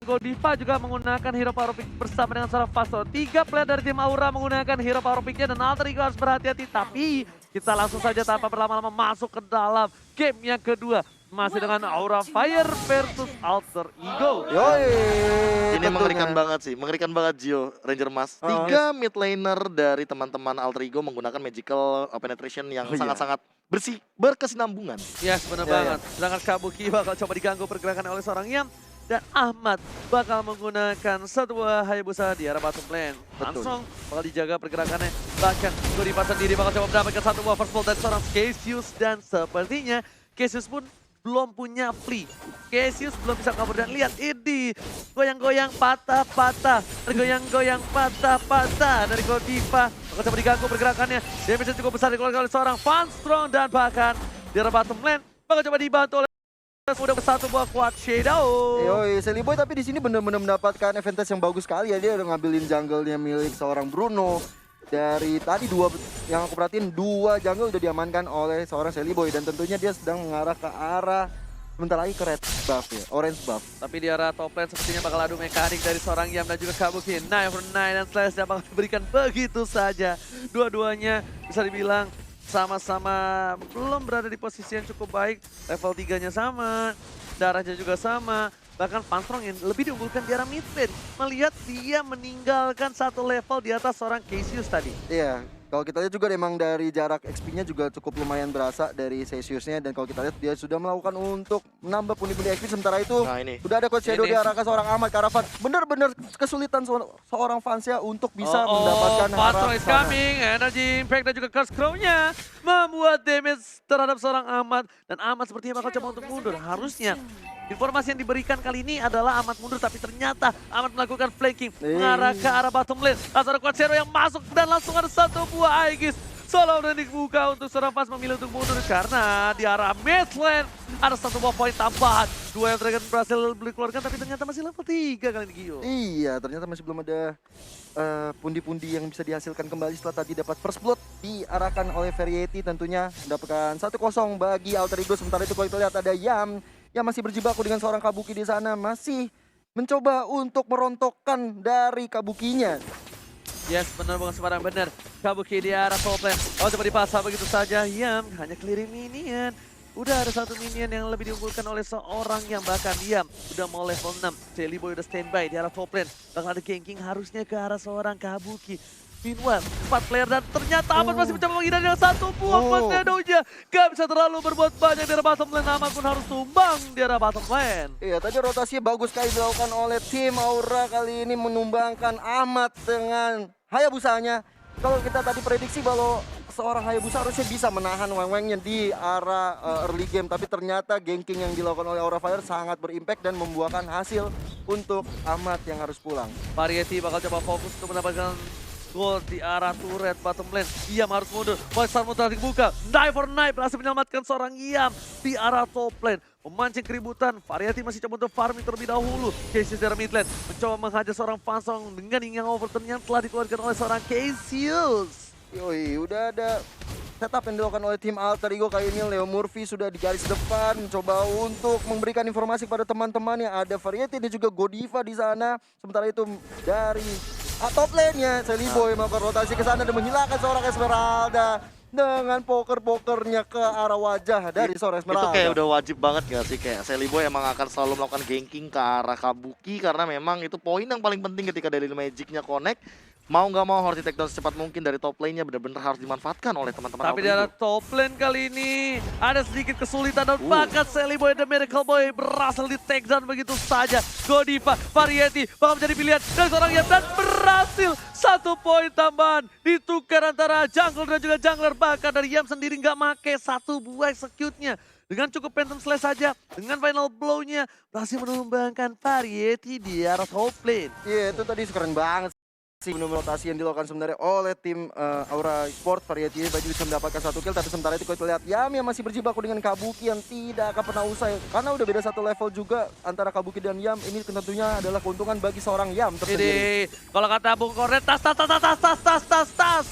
Goldiva juga menggunakan hero power pick bersama dengan seorang Fasto. 3 player dari tim Aura menggunakan hero power picknya dan Alter Ego harus berhati-hati. Tapi kita langsung saja tanpa berlama-lama masuk ke dalam game yang kedua. Masih dengan Aura Fire versus Alter Ego. Yoi, Ini tentunya. mengerikan banget sih, mengerikan banget Gio, Ranger Mas. 3 mid laner dari teman-teman Alter Ego menggunakan magical penetration yang iya. sangat-sangat bersih, berkesinambungan. Yes, benar Ya, banget. Sedangkan Kabuki bakal coba diganggu pergerakan oleh seorang Yam. Dan Ahmad bakal menggunakan sebuah Hayabusa di arah bottom lane. Betul. Langsung bakal dijaga pergerakannya. Bahkan Goldiva sendiri bakal coba mendapatkan satu buah first blood dari seorang Cassius. Dan sepertinya Cassius pun belum punya free. Cassius belum bisa kabur dan lihat ini. Goyang-goyang patah-patah. Goyang-goyang patah-patah dari Goldiva. Bakal coba diganggu pergerakannya. Damage cukup besar dikeluarkan oleh seorang Van Strong. Dan bahkan di arah bottom lane bakal coba dibantu oleh udah satu buah quad shadow. Yoi, Sally Boy tapi di sini benar-benar mendapatkan advantage yang bagus sekali ya. Dia udah ngambilin jungle-nya milik seorang Bruno. Dari tadi yang aku perhatiin, 2 jungle udah diamankan oleh seorang Sally Boy. Dan tentunya dia sedang mengarah ke arah, sebentar lagi ke red buff ya, orange buff. Tapi di arah top lane sepertinya bakal adu mekanik dari seorang Yam dan juga Kabuki. 9/9 dan Slash bakal diberikan begitu saja. Dua-duanya bisa dibilang sama-sama belum berada di posisi yang cukup baik. Level 3-nya sama, darahnya juga sama. Bahkan Panstrong yang lebih diunggulkan di arah mid lane. Melihat dia meninggalkan satu level di atas seorang Cassius tadi. Iya, kalau kita lihat juga emang dari jarak XP-nya juga cukup lumayan berasa dari Cassius-nya. Dan kalau kita lihat dia sudah melakukan untuk menambah pundi-pundi XP. Sementara itu Nah ini, udah ada coach shadow Ini. di arah ke seorang Ahmad Karafat. Bener-bener kesulitan seorang fansnya untuk bisa mendapatkan Panstrong arah is sana. coming, energy impact dan juga curse crow-nya membuat damage terhadap seorang Ahmad. Dan Ahmad sepertinya bakal coba untuk mundur. Harusnya informasi yang diberikan kali ini adalah Ahmad mundur, tapi ternyata Ahmad melakukan flanking mengarah ke arah bottom lane. Langsung ada Quad Zero yang masuk dan langsung ada satu buah Aegis. Solo udah dibuka untuk seorang Fast memilih untuk mundur karena di arah mid lane ada satu buah poin tambahan. 2 yang Dragon berhasil dikeluarkan tapi ternyata masih level 3 kali ini Gio. Iya, ternyata masih belum ada pundi-pundi yang bisa dihasilkan kembali setelah tadi dapat first blood diarahkan oleh Variety, tentunya mendapatkan 1-0 bagi Alter Ego. Sementara itu kalau kita lihat ada Yam yang masih berjibaku dengan seorang Kabuki di sana, masih mencoba untuk merontokkan dari Kabukinya. Yes, benar bukan sembarang benar. Kabuki di arah top lane. Oh, coba dipasang begitu saja. Yam hanya clearing minion. Udah ada satu minion yang lebih diunggulkan oleh seorang yang bahkan Yam udah mau level 6. Jelly Boy udah standby di arah top lane. Bakal ada ganking harusnya ke arah seorang Kabuki. Meanwhile, 4 player dan ternyata Ahmad masih mencoba menghindar dengan satu buah tornado-nya. Gak bisa terlalu berbuat banyak di arah bottom lane. Ahmad pun harus tumbang di arah bottom lane. Iya, tadi rotasinya bagus sekali dilakukan oleh tim Aura kali ini menumbangkan Ahmad dengan Hayabusanya. Kalau kita tadi prediksi bahwa seorang Hayabusa harusnya bisa menahan Weng-Wengnya di arah early game, tapi ternyata ganking yang dilakukan oleh Aura Fire sangat berimpact dan membuahkan hasil untuk Ahmad yang harus pulang. Variety bakal coba fokus untuk mendapatkan gol di arah turret bottom lane. Yam harus mundur. Poison mutar dibuka. Knife for knife berhasil menyelamatkan seorang Yam di arah top lane. Memancing keributan. Variety masih coba untuk farming terlebih dahulu. Cassius dari mid lane mencoba menghajar seorang Fansong dengan yang overturn yang telah dikeluarkan oleh seorang Cassius. Yoi, udah ada setup yang dilakukan oleh tim Alter Ego kali ini. Leo Murphy sudah di garis depan, mencoba untuk memberikan informasi kepada teman-temannya. Ada Variety dan juga Goldiva di sana. Sementara itu dari top lane-nya Sally Boy melakukan rotasi ke sana dan menghilangkan seorang Esmeralda dengan poker-pokernya ke arah wajah dari seorang itu Esmeralda. kayak udah wajib banget gak sih? Kayak Sally Boy emang akan selalu melakukan ganking ke arah Kabuki karena memang itu poin yang paling penting ketika dari Magic-nya connect. Mau nggak mau harus di take down secepat mungkin dari top lane-nya, benar-benar harus dimanfaatkan oleh teman-teman Tapi Alter di arah Ego. top lane kali ini ada sedikit kesulitan dan bakat Sally Boy dan Miracle Boy berhasil di take down begitu saja. Goldiva, Variety bakal menjadi pilihan dari seorang Yam dan berhasil 1 poin tambahan ditukar antara jungler dan juga jungler. Bahkan dari Yam sendiri nggak make 1 buah execute-nya. Dengan cukup Phantom Slash saja, dengan final blow-nya berhasil menumbangkan Variety di arah top lane. Iya, itu tadi keren banget rotasi yang dilakukan sebenarnya oleh tim Aura Sport. Variety baju bisa mendapatkan 1 kill, tapi sementara itu kita lihat Yam yang masih berjibaku dengan Kabuki yang tidak akan pernah usai. Karena udah beda 1 level juga antara Kabuki dan Yam. Ini tentunya adalah keuntungan bagi seorang Yam tersendiri. Ini kalau kata Bung Kornet tas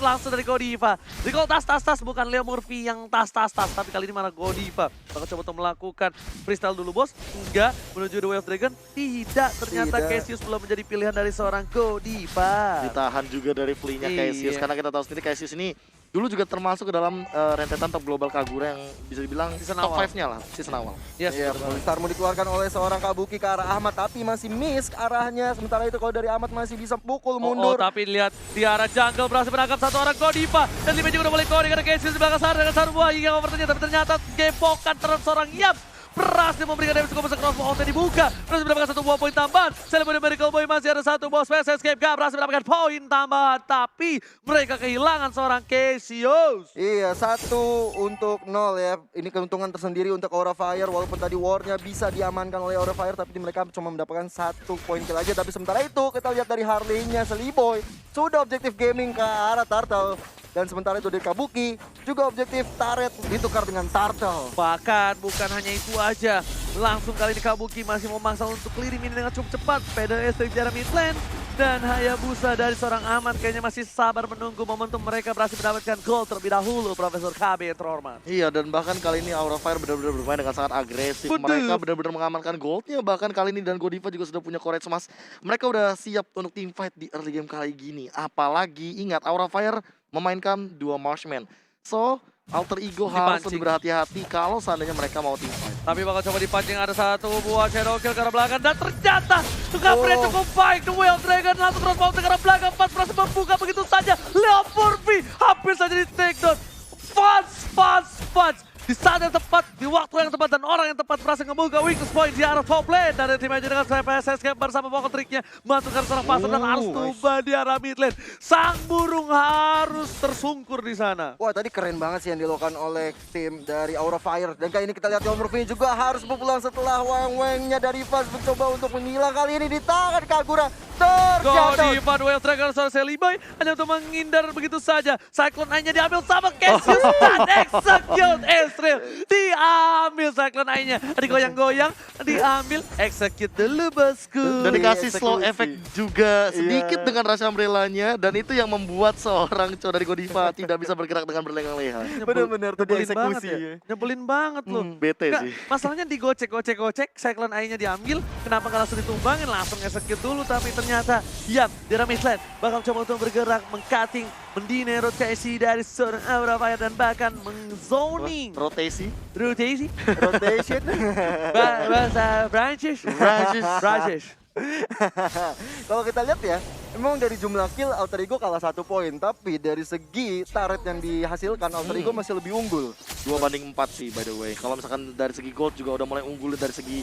langsung dari Godiva. Jadi kalau tas bukan Leo Murphy yang tas, tapi kali ini malah Godiva. Bakal coba untuk melakukan freestyle dulu bos. Enggak, menuju The Way of Dragon. Tidak, ternyata Tidak. Cassius belum menjadi pilihan dari seorang Godiva. Ditahan juga dari flee-nya Cassius, Iya. karena kita tahu sendiri Cassius ini dulu juga termasuk ke dalam rentetan top global Kagura yang bisa dibilang Season top awal. 5-nya lah, season awal. Yes, Iya, betul banget. Star mau dikeluarkan oleh seorang Kabuki ke arah Ahmad, tapi masih miss arahnya. Sementara itu kalau dari Ahmad masih bisa pukul mundur. Tapi lihat di arah jungle berhasil menangkap 1 orang Godiva. Dan Lima juga udah mulai coding karena Cassius di belakang sana dengan Sarbuah hingga overtanya. Tapi ternyata gepokan terhadap seorang Yam. Berhasil memberikan damage cukup besar, crossbow outnya dibuka. Berhasil mendapatkan 1 buah poin tambahan. Celebrity Miracle Boy masih ada 1 boss Fast Escape. Gak berhasil mendapatkan poin tambahan. Tapi mereka kehilangan seorang Cassius. Iya, 1 untuk 0 ya. Ini keuntungan tersendiri untuk Aura Fire. Walaupun tadi war-nya bisa diamankan oleh Aura Fire, tapi mereka cuma mendapatkan 1 poin kill aja. Tapi sementara itu kita lihat dari Harley-nya Seliboy sudah objektif gaming ke arah Turtle. Dan sementara itu dari Kabuki juga objektif turret ditukar dengan Turtle. Bahkan bukan hanya itu aja. Langsung kali ini Kabuki masih memaksa untuk clearing ini dengan cukup cepat. PDS dari jarak mid lane. Dan Hayabusa dari seorang Ahmad kayaknya masih sabar menunggu momentum mereka berhasil mendapatkan gol terlebih dahulu. Profesor KB yang terhormat. Iya, dan bahkan kali ini Aura Fire benar-benar bermain dengan sangat agresif. Betul. Mereka benar-benar mengamankan goldnya. Bahkan kali ini dan Godiva juga sudah punya courage emas. Mereka udah siap untuk team fight di early game kali gini. Apalagi ingat Aura Fire memainkan 2 marksman. So, Alter Ego harus Dipancing. lebih berhati-hati kalau seandainya mereka mau team fight. Tapi bakal coba dipancing, ada 1 buah shadow kill ke arah belakang. Dan ternyata covernya cukup baik. The Way of Dragon langsung crossbow ke arah belakang. Pas berhasil membuka begitu saja. Leo Murphy hampir saja di takedown. Fans. Di saat yang tepat, di waktu yang tepat, dan orang yang tepat berhasil ngebuka weakness point di arah top lane. Dan tim aja dengan PSS Escape bersama pokok triknya masukkan serang pasar dan harus tuba di arah mid lane. Sang burung harus tersungkur di sana. Wah, tadi keren banget sih yang dilakukan oleh tim dari Aura Fire. Dan kali ini kita lihat Leo Murphy juga harus berpulang setelah weng-wengnya dari Faz mencoba untuk menghilang. Kali ini di tangan Kagura terjatuh. Godiva The Way of Dragon seorang Seliboy hanya untuk menghindar begitu saja. Cyclone Eye-nya diambil sama Cassius dan execute Ezreal. Diambil Cyclone Eye-nya. Digoyang-goyang, diambil, execute dulu bosku. Dan dikasih slow eksekusi. effect juga sedikit Iya. dengan Rush Umbrella-nya. Dan itu yang membuat seorang cowok dari Godiva tidak bisa bergerak dengan berlengang-leha. Bener-bener tuh Nyebelin banget dieksekusi. ya. Nyebelin banget loh. Bete Nggak, sih. masalahnya digocek, Cyclone Eye-nya diambil, kenapa nggak langsung ditumbangin, langsung execute dulu, tapi ternyata Yam di arah midlane bakal coba untuk bergerak, mengcutting, mendine rotasi dari seorang Aura Fire dan bahkan mengzoning. Rotasi. Rotasi? Rotation. Bahasa Prancis? Prancis. Kalau kita lihat ya, memang dari jumlah kill Alter Ego kalah 1 poin, tapi dari segi turret yang dihasilkan Alter Ego masih lebih unggul. 2-4 sih by the way. Kalau misalkan dari segi gold juga udah mulai unggul dari segi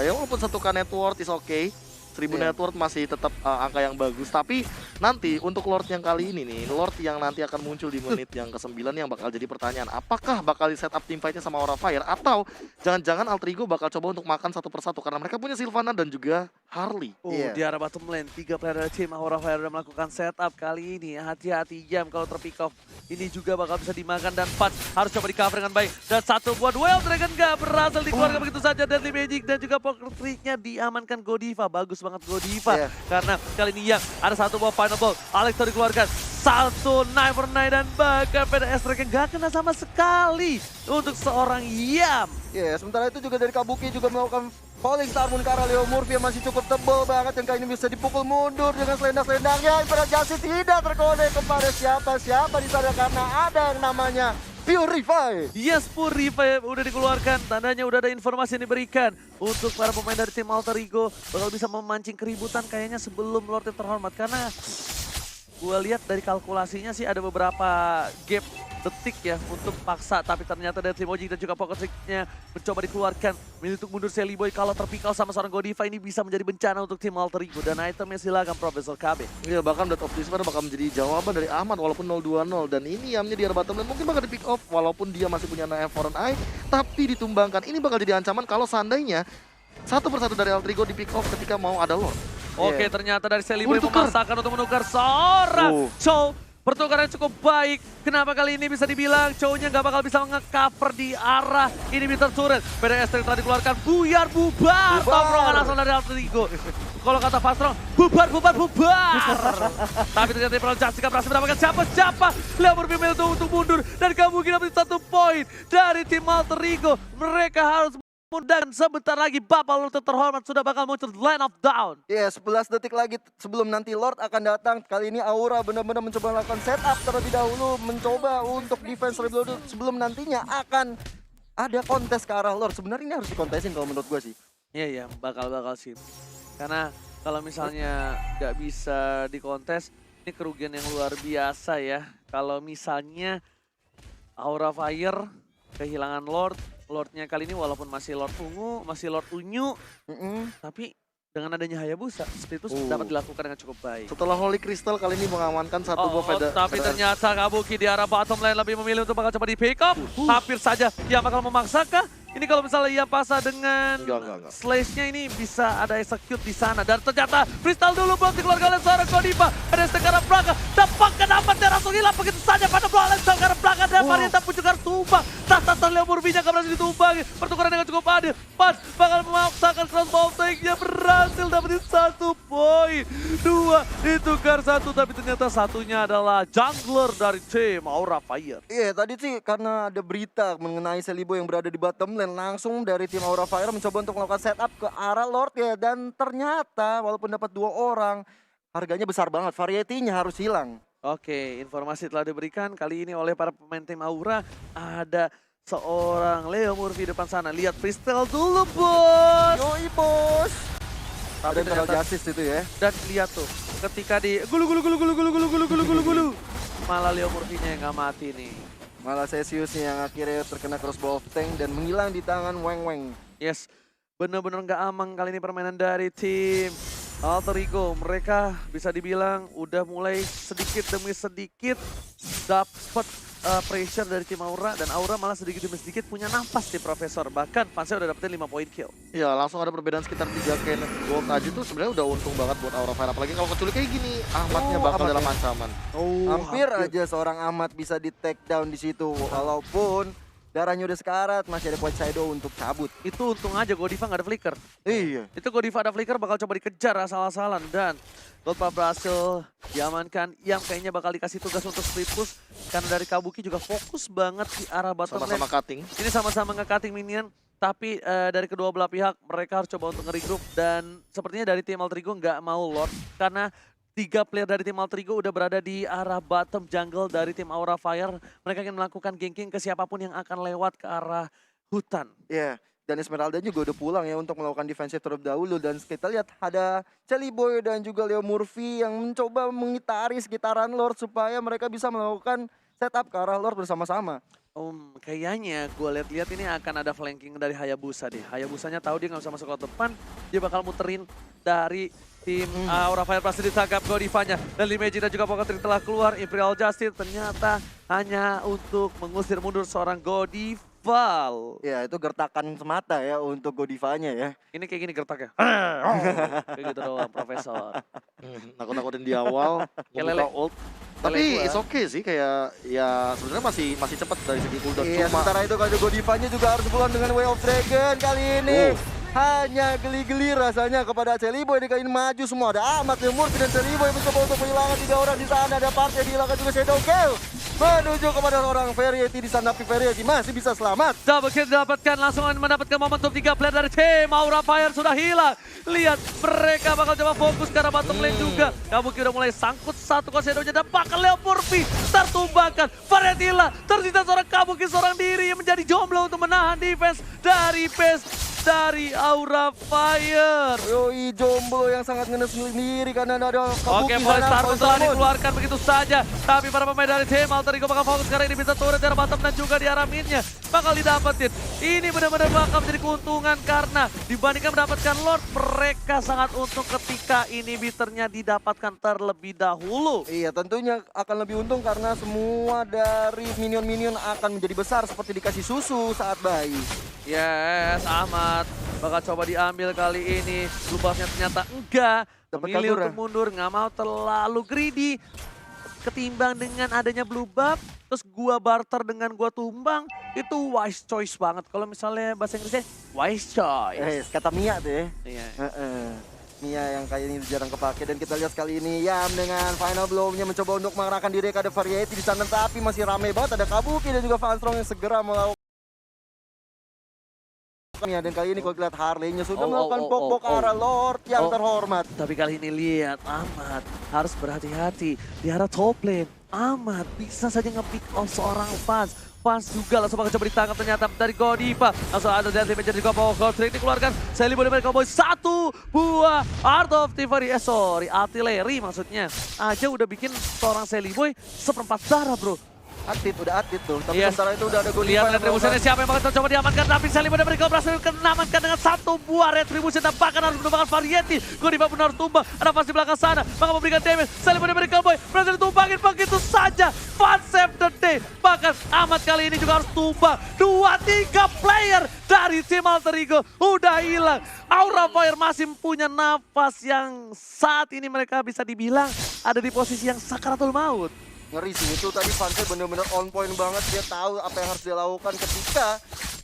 ya walaupun 1K net worth is okay. 1000 Iya. net worth masih tetap angka yang bagus. Tapi nanti untuk Lord yang kali ini nih, Lord yang nanti akan muncul di menit yang ke-9 yang bakal jadi pertanyaan. Apakah bakal di setup team fight-nya sama Aura Fire atau jangan-jangan Alter Ego bakal coba untuk makan 1 persatu karena mereka punya Sylvana dan juga Harley. Oh, di arah bottom lane, 3 player dari tim Aura Fire udah melakukan setup kali ini. Hati-hati Yam kalau terpick off. Ini juga bakal bisa dimakan dan Punch harus coba di cover dengan baik. Dan 1 buat Way of Dragon gak berhasil dikeluarkan begitu saja. Deadly Magic dan juga poker tricknya diamankan Godiva. Bagus banget Godiva. Iya. Karena kali ini Yam ada 1 buah final ball. Alex dikeluarkan. 1 9 for 9 dan bahkan PDS Dragon gak kena sama sekali untuk seorang Yam. Ya, sementara itu juga dari Kabuki juga melakukan falling star moon ke arah Leo Murphy yang masih cukup tebal banget, yang kali ini bisa dipukul mundur dengan selendang-selendangnya. Imperial Justice tidak terkonek kepada siapa-siapa di sana karena ada yang namanya Purify. Yes, Purify udah dikeluarkan, tandanya udah ada informasi yang diberikan untuk para pemain dari tim Alter Ego bakal bisa memancing keributan kayaknya sebelum Lord yang terhormat, karena gue lihat dari kalkulasinya sih ada beberapa gap detik ya untuk paksa, tapi ternyata dari Trimoji dan juga Pocket Trick-nya mencoba dikeluarkan untuk mundur Seliboy. Kalau terpikal sama seorang Godiva ini bisa menjadi bencana untuk tim Alter Ego, dan itemnya silakan Profesor KB. Iya, bahkan Death of Despair bakal menjadi jawaban dari Ahmad walaupun 0-2-0. Dan ini Yamnya di arah bottom lane mungkin bakal di pick off walaupun dia masih punya Naya Foreign Eye, tapi ditumbangkan. Ini bakal jadi ancaman kalau seandainya 1 persatu dari Alter Ego di pick off ketika mau ada Lord. Oke, Iya. ternyata dari Celiboy Ditukar. memaksakan untuk menukar seorang Chow. Pertukaran cukup baik. Kenapa kali ini bisa dibilang Chow-nya nggak bakal bisa nge-cover di arah inhibitor turret. PDS telah dikeluarkan, buyar, bubar. Tongkrongan langsung dari Alterigo. Kalau kata Fastron, bubar. Tapi ternyata Imperial Justice berhasil mendapatkan siapa. Leo berpikir untuk mundur. Dan kamu mungkin dapat 1 poin dari tim Alterigo. Mereka harus dan sebentar lagi Bapak Lord terhormat sudah bakal muncul line of down. Iya, 11 detik lagi sebelum nanti Lord akan datang. Kali ini Aura benar-benar mencoba melakukan setup terlebih dahulu. Mencoba untuk defense terlebih dahulu sebelum nantinya akan ada kontes ke arah Lord. Sebenarnya ini harus dikontesin kalau menurut gue sih. Iya, bakal sih. Karena kalau misalnya nggak bisa dikontes, ini kerugian yang luar biasa ya. Kalau misalnya Aura Fire kehilangan Lordnya kali ini walaupun masih Lord Ungu, masih Lord Unyu, tapi dengan adanya Hayabusa, seperti itu dapat dilakukan dengan cukup baik. Setelah Holy Crystal kali ini mengamankan satu buah Tapi ternyata Kabuki di arah bottom lane lebih memilih untuk bakal coba di pick up. Hampir saja dia bakal memaksakan. Ini kalau misalnya ia pasang dengan Enggak. slash-nya ini bisa ada execute di sana. Dan ternyata freestyle dulu belum dikeluarkan oleh seorang Godiva. Ada sekarang belakang. Dapatkan dapatnya langsung hilang begitu saja pada bola sekarang belakang. Dan Varieta pun juga tumbang. Tas Leo Murphy-nya gak berhasil ditumbangi. Pertukaran dengan cukup adil. Pas bakal memaksakan crossbow tank-nya berhasil dapetin 1 poin. 2 ditukar 1 tapi ternyata satunya adalah jungler dari tim Aura Fire. Iya, tadi sih karena ada berita mengenai Celiboy yang berada di bottom lane, langsung dari tim Aura Fire mencoba untuk melakukan setup ke arah Lord ya. Dan ternyata walaupun dapat 2 orang, harganya besar banget, variety-nya harus hilang. Oke, informasi telah diberikan kali ini oleh para pemain tim Aura. Ada seorang Leo Murphy depan sana. Lihat freestyle dulu, bos. Yoi bos. Tapi Ada Imperial ternyata- Justice itu ya. Dan lihat tuh, ketika di gulu. Malah Leo Murphy-nya yang nggak mati nih. Malah Cesius yang akhirnya terkena crossbow of tank dan menghilang di tangan Weng. Yes, bener-bener nggak aman kali ini permainan dari tim Alterigo. Mereka bisa dibilang udah mulai sedikit demi sedikit dapat pressure dari tim Aura. Dan Aura malah sedikit demi sedikit punya nafas di Profesor. Bahkan Fansnya udah dapetin 5 poin kill. Ya langsung ada perbedaan sekitar 3k gold aja tuh sebenarnya udah untung banget buat Aura Fire. Apalagi kalau kecuali kayak gini, Ahmadnya bakal dalam ancaman. Hampir aja seorang Ahmad bisa di take down di situ. Walaupun darahnya udah sekarat, masih ada Point Shadow untuk cabut. Itu untung aja Godiva nggak ada flicker. Iya. Itu Godiva ada flicker bakal coba dikejar asal-asalan. Dan Goldpa berhasil diamankan. Yang kayaknya bakal dikasih tugas untuk split push. Karena dari Kabuki juga fokus banget di arah bottom lane. Sama-sama cutting. Ini sama-sama nge-cutting minion. Tapi dari kedua belah pihak mereka harus coba untuk nge-regroup. Dan sepertinya dari tim Alterigo nggak mau Lord. Karena 3 player dari tim Alterigo udah berada di arah bottom jungle dari tim Aura Fire. Mereka ingin melakukan ganking ke siapapun yang akan lewat ke arah hutan. Iya. Dan Esmeralda juga udah pulang ya untuk melakukan defensive terlebih dahulu. Dan kita lihat ada Celiboy dan juga Leo Murphy yang mencoba mengitari sekitaran Lord supaya mereka bisa melakukan setup ke arah Lord bersama-sama. Kayaknya gue lihat-lihat ini akan ada flanking dari Hayabusa deh. Hayabusanya tahu dia nggak bisa masuk ke depan, dia bakal muterin dari tim Aura Fire. Pasti ditangkap Godivanya. Dan Limejina juga Pocket telah keluar. Imperial Justice ternyata hanya untuk mengusir mundur seorang Godiva. Ya itu gertakan semata ya untuk Godivanya ya. Ini kayak gini gertaknya. Kayak gitu doang, Profesor. Nakut-nakutin di awal, Kayak membuka lele. ult. Lele Tapi gua. it's okay sih, kayak ya sebenarnya masih cepat dari segi cooldown. Iya, Cuma sementara itu kalau Godivanya juga harus pulang dengan Way of Dragon kali ini. Hanya geli-geli rasanya kepada Celiboy. Ini kali ini maju semua. Ada Ahmad, Leo Murphy dan Celiboy mencoba untuk menghilangkan 3 orang di sana. Ada Part yang dihilangkan juga Shadow Gale. Menuju kepada seorang Variety di sana, tapi Variety masih bisa selamat. Double kill didapatkan, langsung mendapatkan momentum 3 player dari tim Aura Fire sudah hilang. Lihat, mereka bakal coba fokus ke arah bottom lane juga. Kabuki udah mulai sangkut satu Shadow-nya dan bakal Leo Murphy tertumbangkan. Variety hilang, tersisa seorang Kabuki seorang diri yang menjadi jomblo untuk menahan defense dari base dari Aura Fire. Yoi, jomblo yang sangat ngenes sendiri karena ada Kabuki. Oke, Voice Star telah dikeluarkan begitu saja. Tapi para pemain dari tim Alterigo bakal fokus karena ini bisa turret di arah bottom dan juga di arah midnya. Bakal didapetin. Ini benar-benar bakal menjadi keuntungan karena dibandingkan mendapatkan Lord, mereka sangat untung ketika inhibitornya didapatkan terlebih dahulu. Iya, tentunya akan lebih untung karena semua dari minion-minion akan menjadi besar seperti dikasih susu saat bayi. Yes, Ahmad Bakal coba diambil kali ini. Blue buff-nya ternyata enggak. Dapat Memilih kabur, untuk mundur, nggak mau terlalu greedy. Ketimbang dengan adanya blue buff, terus gua barter dengan gua tumbang, itu wise choice banget. Kalau misalnya bahasa Inggrisnya, wise choice. Kata Mia tuh ya. Iya. Mia yang kayak ini jarang kepake dan kita lihat kali ini Yam dengan final blow-nya mencoba untuk mengarahkan diri ke ada Variety di sana tapi masih ramai banget ada Kabuki dan juga Fanstrong yang segera melakukan dan kali ini kalau lihat Harley-nya sudah melakukan pok-pok ke arah Lord yang terhormat. Tapi kali ini lihat Ahmad harus berhati-hati di arah top lane. Ahmad bisa saja nge-pick off seorang Fans juga langsung bakal coba ditangkap ternyata dari Godiva. Langsung ada dari Major juga Power Cloud Trick dikeluarkan. Selibo dari Cowboy satu buah Art of Thievery. Artillery maksudnya. Aja udah bikin seorang Seliboy seperempat darah bro. Udah atit tuh. Tapi Yes. sementara itu udah ada Godiva. Lihat retribusinya siapa yang bakal coba diamankan. Tapi Selibo dari Mereka berhasil menamankan dengan satu buah retribusi. Dan bahkan harus menumbangkan Variety. Godiva pun harus tumbang. Ada pas di belakang sana. Maka memberikan damage. Selibo dari Mereka Boy berhasil ditumbangin begitu saja. Fun save the day. Bahkan Ahmad kali ini juga harus tumbang. 2-3 player dari tim Alter Ego udah hilang. Aura Fire masih punya nafas yang saat ini mereka bisa dibilang ada di posisi yang sakaratul maut. Ngeri sih, itu tadi Fansnya bener-bener on point banget. Dia tahu apa yang harus dia lakukan ketika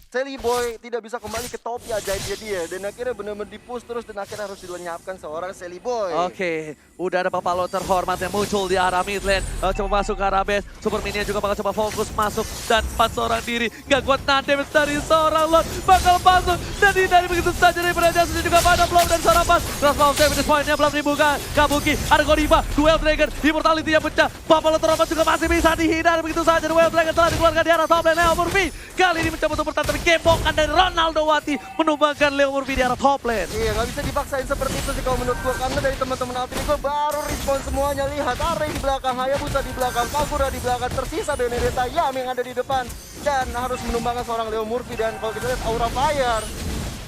Seliboy tidak bisa kembali ke topi ajaibnya dia. Dan akhirnya bener-bener di-push terus dan akhirnya harus dilenyapkan seorang Seliboy. Oke, udah ada Papalo terhormat yang muncul di arah mid lane. Coba masuk ke arah base, Super Minion juga bakal coba fokus masuk. Dan 4 seorang diri, gak kuat nahan damage dari seorang Lord. Bakal masuk dan dihindari begitu saja dari Brajas. Dan juga pada blow dan seorang pas. Crossbow save point-nya belum dibuka. Kabuki, ada Godiva, Duel Dragon, Immortality yang pecah. Papalo terhormat juga masih bisa dihindari begitu saja. Duel Dragon telah dikeluarkan di arah top lane. Leo Murphy kali ini mencoba untuk bertahan. Gebokan dari Ronaldo Wati menumbangkan Leo Murphy di arah top lane. Iya, nggak bisa dipaksain seperti itu sih kalau menurut gua. Karena dari teman-teman Alter Ego baru respon semuanya. Lihat, Array di belakang, Hayabusa di belakang, Kagura di belakang. Tersisa Benedetta Yam yang ada di depan. Dan harus menumbangkan seorang Leo Murphy. Dan kalau kita lihat Aura Fire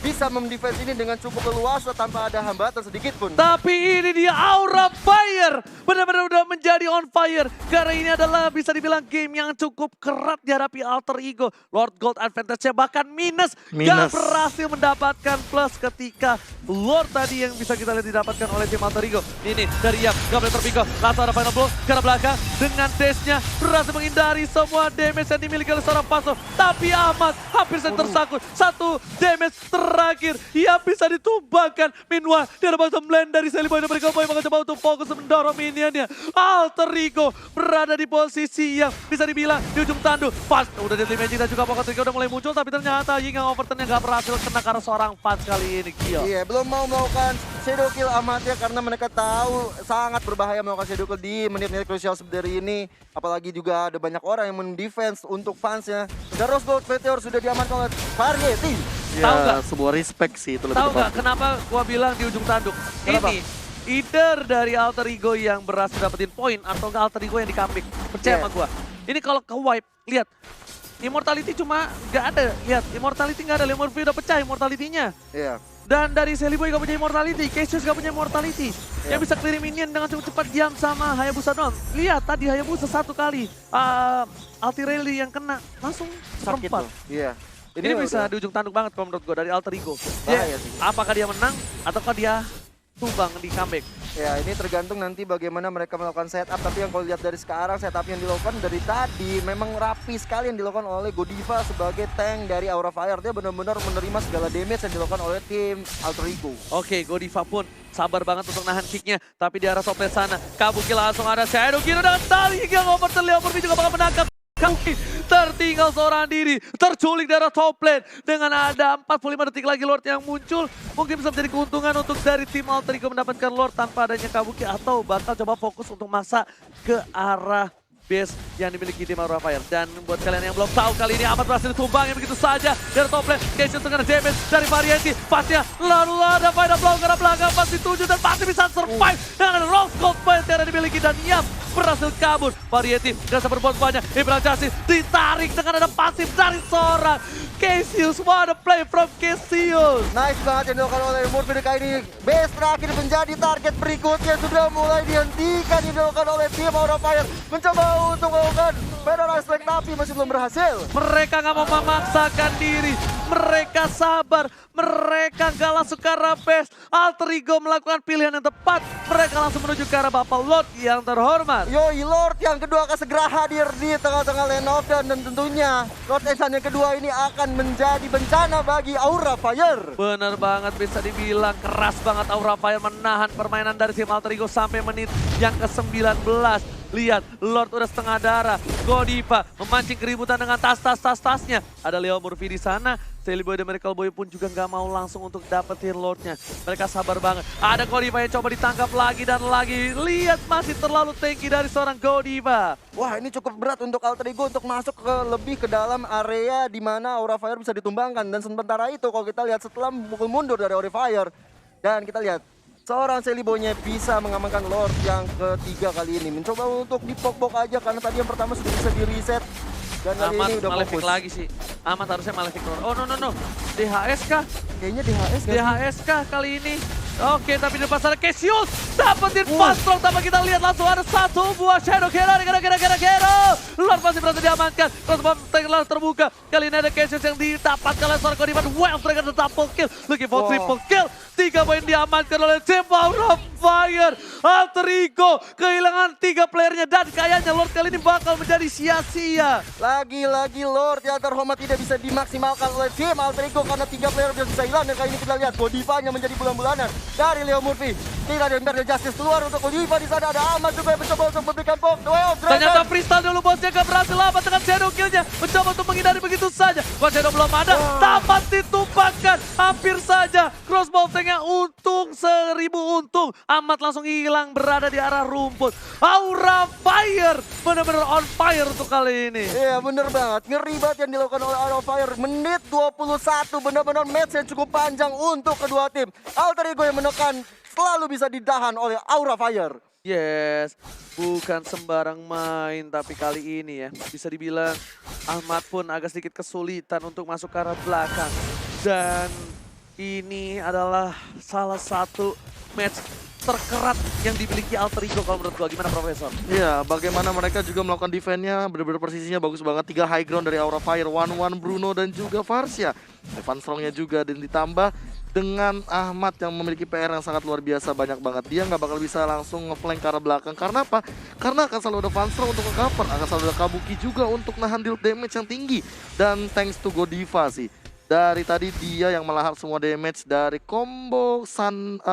bisa mendefense ini dengan cukup leluasa tanpa ada hambatan sedikit pun. Tapi ini dia Aura Fire. Benar-benar udah menjadi on fire. Karena ini adalah bisa dibilang game yang cukup kerat dihadapi Alter Ego. Lord Gold advantage-nya bahkan minus. Gak berhasil mendapatkan plus ketika Lord tadi yang bisa kita lihat didapatkan oleh tim Alter Ego. Ini dari Yam, gak boleh terpikir. Langsung ada final blow ke arah belakang. Dengan dash-nya berhasil menghindari semua damage yang dimiliki oleh seorang Paso. Tapi Ahmad hampir saja tersangkut. Satu damage terakhir yang bisa ditumbangkan. Meanwhile, di ada bottom lane dari Seliboy dan Mereka Boy bakal coba untuk fokus mendorong minionnya. Alter Ego berada di posisi yang bisa dibilang di ujung tanduk. Fast udah Deadly Magic dan juga Pocket Trigger udah mulai muncul. Tapi ternyata Ying yang overturn-nya gak berhasil kena karena seorang Fast kali ini. Gio. Iya, belum mau melakukan shadow kill amatnya karena mereka tahu sangat berbahaya melakukan shadow kill di menit-menit krusial seperti ini. Apalagi juga ada banyak orang yang mendefense untuk fansnya. Dan Rose Gold Meteor sudah diamankan oleh Variety. Ya, tahu nggak? sebuah respect sih itu lebih Tahu nggak tepat. kenapa gua bilang di ujung tanduk? Kenapa? Ini either dari Alter Ego yang berhasil dapetin poin atau nggak Alter Ego yang di comeback. Percaya sama gua. Ini kalau ke wipe, lihat. Immortality cuma nggak ada. Lihat, Immortality nggak ada. Leo Murphy udah pecah Immortality-nya. Iya. Dan dari Seliboy gak punya Immortality, Cassius gak punya Immortality. Yang bisa clear minion dengan cukup cepat diam sama Hayabusa doang. Lihat tadi Hayabusa satu kali. Altirelli yang kena, langsung Sakit perempat. tuh. Iya. Ini bisa udah di ujung tanduk banget kalau menurut gue dari Alter Ego. bahaya sih. Apakah dia menang ataukah dia tumbang di comeback? Ya, ini tergantung nanti bagaimana mereka melakukan setup. Tapi yang kalau lihat dari sekarang, setup yang dilakukan dari tadi memang rapi sekali yang dilakukan oleh Godiva sebagai tank dari Aura Fire. Dia benar-benar menerima segala damage yang dilakukan oleh tim Alter Ego. Oke, Godiva pun sabar banget untuk nahan kicknya. Tapi di arah top lane sana, Kabuki langsung ada Shadow Kiro dengan tali yang overturn. Leo Murphy juga bakal menangkap. Kabuki tertinggal seorang diri, terculik dari top lane. Dengan ada 45 detik lagi Lord yang muncul, mungkin bisa menjadi keuntungan untuk dari tim Alter Ego mendapatkan Lord tanpa adanya Kabuki. Atau bakal coba fokus untuk maksa ke arah base yang dimiliki tim Aura Fire. Dan buat kalian yang belum tahu, kali ini Ahmad berhasil ditumbangin begitu saja dari top lane. Cassius dengan damage dari Variety. Pasnya lalu ada final blow ke arah belakang, pasti 7 dan pasti bisa survive dengan Rose Gold Point yang dimiliki. Dan Yam berhasil kabur. Variety gak berbuat banyak. Ibrahim Justice ditarik dengan ada pasif dari seorang Cassius. What a play from Cassius. Nice banget yang dilakukan oleh Murphy kali ini. Base terakhir menjadi target berikutnya sudah mulai dihentikan yang dilakukan oleh tim Aura Fire. Mencoba untuk melakukan Paralyze Strike tapi masih belum berhasil. Mereka gak mau memaksakan diri. mereka sabar, mereka gak langsung ke arah base. Alter Ego melakukan pilihan yang tepat, mereka langsung menuju ke arah Bapak Lord yang terhormat. Yoi, Lord yang kedua akan segera hadir di tengah-tengah lane of dan tentunya Lord Exxon yang kedua ini akan menjadi bencana bagi Aura Fire. Bener banget, bisa dibilang keras banget Aura Fire menahan permainan dari tim Alter Ego sampai menit yang ke-19. Lihat, Lord udah setengah darah. Godiva memancing keributan dengan tas-tasnya. Ada Leo Murphy di sana. Sally Boy dan Miracle Boy pun juga nggak mau langsung untuk dapetin Lordnya. Mereka sabar banget. Ada Godiva yang coba ditangkap lagi dan lagi. Lihat, masih terlalu tanky dari seorang Godiva. Wah, ini cukup berat untuk Alter Ego untuk masuk lebih ke dalam area di mana Aura Fire bisa ditumbangkan. Dan sementara itu kalau kita lihat setelah memukul mundur dari Aura Fire. Dan kita lihat seorang Sally Boy-nya bisa mengamankan Lord yang ketiga kali ini. Mencoba untuk dipok-pok aja karena tadi yang pertama sudah bisa di-reset. Dan kali Amat ini udah Malefic fokus. lagi sih. Amat harusnya Malefic. Oh no. DHS kah? Kayaknya DHS kan? DHS kah kali ini? Oke, tapi di depan sana Cassius dapetin Fastlock, tapi kita lihat langsung ada satu buah Shadow Kero. Lord masih berhasil diamankan. Crossbow telah terbuka. Kali ini ada Cassius yang didapatkan oleh seorang Godiva. Wild Dragon double kill. Looking for triple kill. 3 poin diamankan oleh tim Aura Fire. Alter Ego kehilangan 3 playernya dan kayaknya Lord kali ini bakal menjadi sia-sia. Lagi-lagi Lord yang terhormat tidak bisa dimaksimalkan oleh tim Alter Ego karena 3 player bisa hilang. Dan kali ini kita lihat Godivanya menjadi bulan-bulanan dari Leo Murphy. Tidak ada Imperial Justice keluar untuk Godiva. Di sana ada Ahmad juga yang mencoba untuk memberikan pok. Ternyata freestyle dulu bosnya gak berhasil lama dengan Shadow Kill-nya. Mencoba untuk menghindari begitu saja. Kalau Shadow belum ada, dapat ditumpahkan. Hampir saja crossbow tanknya untung 1000 untung. Amat langsung hilang berada di arah rumput. Aura Fire benar-benar on fire untuk kali ini. Iya bener banget, ngeri banget yang dilakukan oleh Aura Fire. Menit 21 benar-benar match yang cukup panjang untuk kedua tim. Alter Ego yang menekan selalu bisa ditahan oleh Aura Fire. Yes, bukan sembarang main, tapi kali ini ya bisa dibilang Ahmad pun agak sedikit kesulitan untuk masuk ke arah belakang. Dan ini adalah salah satu match terkerat yang dimiliki Alter Ego kalau menurut gua. Gimana Profesor? Iya, bagaimana mereka juga melakukan defense-nya, benar-benar presisinya bagus banget. 3 high ground dari Aura Fire, 1-1 Bruno dan juga Varsya. Evan Strong-nya juga, dan ditambah dengan Ahmad yang memiliki PR yang sangat luar biasa banyak banget. Dia nggak bakal bisa langsung ngeflank ke arah belakang. Karena apa? Karena akan selalu ada Van Strong untuk nge-cover, akan selalu ada Kabuki juga untuk nahan deal damage yang tinggi. Dan thanks to Godiva sih. Dari tadi dia yang melahap semua damage dari combo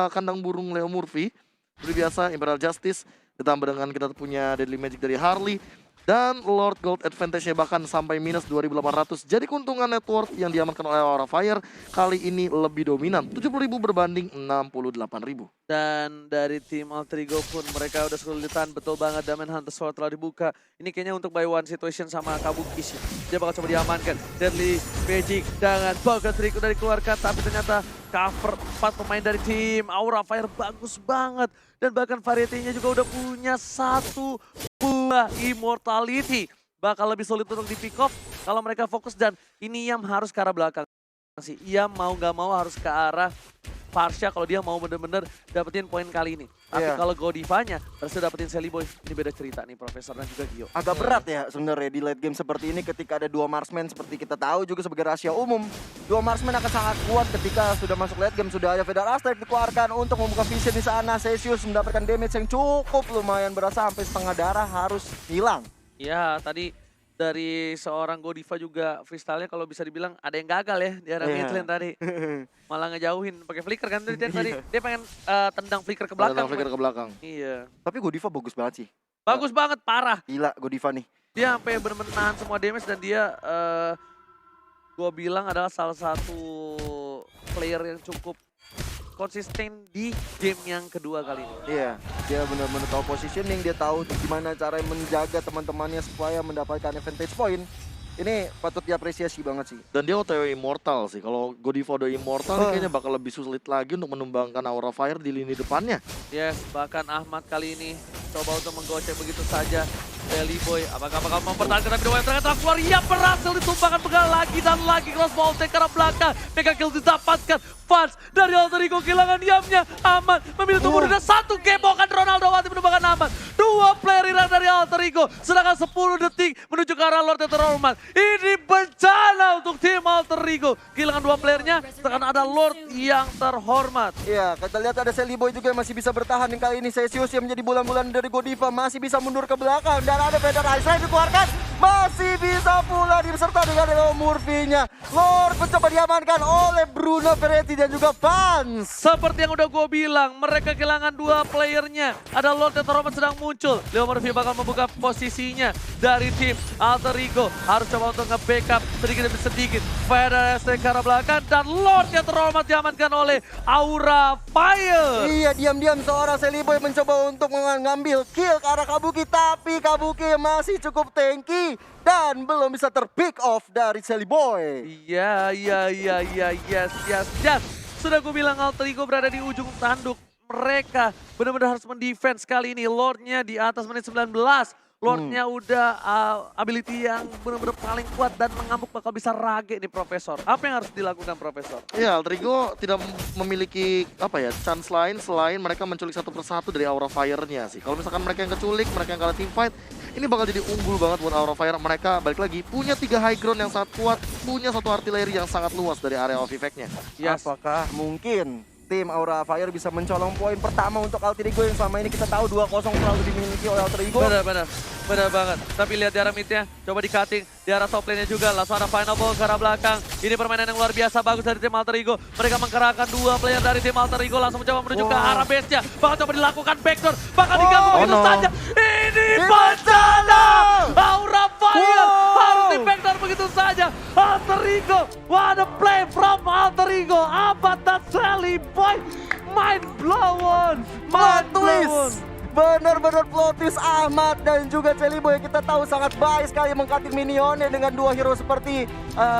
kandang burung Leo Murphy. Seperti biasa, Imperial Justice ditambah dengan kita punya Deadly Magic dari Harley. Dan Lord Gold advantage-nya bahkan sampai minus 2.800. Jadi keuntungan network yang diamankan oleh Aura Fire kali ini lebih dominan. 70.000 berbanding 68.000. Dan dari tim Alter Ego pun mereka udah kesulitan, betul banget. Diamond Hunter Sword telah dibuka. Ini kayaknya untuk buy one situation sama Kabuki sih. Dia bakal coba diamankan. Deadly Magic dengan Pocket Trick udah dikeluarkan. Tapi ternyata cover 4 pemain dari tim Aura Fire bagus banget. Dan bahkan variety-nya juga udah punya 1 buah Immortality. Bakal lebih sulit untuk di pick off kalau mereka fokus. Dan ini Yam harus ke arah belakang sih. Yam mau gak mau harus ke arah Varsya kalau dia mau bener-bener dapetin poin kali ini. Tapi kalau Godivanya berhasil dapetin Sally Boy, ini beda cerita nih Profesor dan juga Gio. Agak berat ya sebenarnya di late game seperti ini ketika ada 2 marksman seperti kita tahu juga sebagai rahasia umum. 2 marksman akan sangat kuat ketika sudah masuk late game. Sudah ada Fedar Astrek dikeluarkan untuk membuka vision di sana. Cassius mendapatkan damage yang cukup lumayan berasa sampai setengah darah harus hilang. Ya tadi dari seorang Godiva juga freestyle-nya kalau bisa dibilang ada yang gagal ya di arah mid lane tadi. Malah ngejauhin pakai flicker kan tadi. Dia pengen tendang flicker ke belakang. Tendang flicker ke belakang. Iya. Tapi Godiva bagus banget sih. Bagus banget, parah. Gila Godiva nih. Dia sampai bener-bener nahan semua damage dan dia gua bilang adalah salah satu player yang cukup konsisten di game yang kedua kali ini. Iya, dia benar-benar tahu positioning, dia tahu gimana cara menjaga teman-temannya supaya mendapatkan advantage point. Ini patut diapresiasi banget sih. Dan dia OTW Immortal sih. Kalau Godiva udah Immortal, kayaknya bakal lebih sulit lagi untuk menumbangkan Aura Fire di lini depannya. Yes, bahkan Ahmad kali ini coba untuk menggocek begitu saja Sally Boy. Apakah bakal mempertahankan tapi Dewa ternyata keluar. Ia berhasil ditumpahkan pegang lagi dan lagi crossbow take ke arah belakang. Mega kill didapatkan. Fans dari Alter Ego kehilangan diamnya. Ahmad memilih tunggu dan 1 gebokan Ronaldo Wati menumbangkan Ahmad. 2 player hilang dari Alter Ego. Sedangkan 10 detik menuju ke ke arah Lord yang terhormat. Ini bencana untuk tim Alter Ego. Kehilangan 2 playernya, tekan ada Lord yang terhormat. Iya, kita lihat ada Sally Boy juga yang masih bisa bertahan. Dan kali ini Celsius yang menjadi bulan-bulan dari Godiva masih bisa mundur ke belakang. Dan ada Vader Ice Ray dikeluarkan. Masih bisa pula diserta dengan Leo Murphy-nya. Lord mencoba diamankan oleh Bruno Ferretti dan juga Vans. Seperti yang udah gue bilang, mereka kehilangan 2 playernya. Ada Lord yang terhormat sedang muncul. Leo Murphy bakal membuka posisinya dari tim Alter Ego. Harus coba untuk nge-backup sedikit demi sedikit. Vader Ice Ray ke arah belakang. Dan Lord yang terhormat diamankan oleh Aura Fire. Iya, diam-diam seorang Sally Boy mencoba untuk mengambil kill ke arah Kabuki. Tapi Kabuki masih cukup tanky. Dan belum bisa ter-pick off dari Sally Boy. Iya, yes. Sudah gue bilang Alter Ego berada di ujung tanduk. Mereka benar-benar harus mendefense kali ini. Lordnya di atas menit 19. Lordnya udah ability yang benar-benar paling kuat dan mengamuk bakal bisa rage nih Profesor. Apa yang harus dilakukan Profesor? Ya, Alter Ego tidak memiliki chance lain selain mereka menculik satu persatu dari Aura Fire-nya sih. Kalau misalkan mereka yang keculik, mereka yang kalah team fight, ini bakal jadi unggul banget buat Aura Fire. Mereka balik lagi punya 3 high ground yang sangat kuat, punya satu artileri yang sangat luas dari area of effect-nya. Yes. Apakah mungkin tim Aura Fire bisa mencolong poin pertama untuk Alter Ego yang selama ini kita tahu 2-0 selalu dimiliki oleh Alter Ego? Benar banget. Tapi lihat di arah mid-nya, coba di cutting. Di arah top lane-nya juga, langsung ada final ball ke arah belakang. Ini permainan yang luar biasa bagus dari tim Alter Ego. Mereka mengkerahkan 2 player dari tim Alter Ego, langsung mencoba menuju ke arah base-nya. Bakal coba dilakukan backdoor, bakal diganggu begitu saja. Ini bencana! Aura Fire harus di backdoor begitu saja. Alter Ego, what a play from Alter Ego. Apa that Sally Boy? Mind blown! Plot twist! Benar-benar plot twist. Ahmad dan juga Sally Boy yang kita tahu sangat baik sekali mengcutting minionnya dengan 2 hero seperti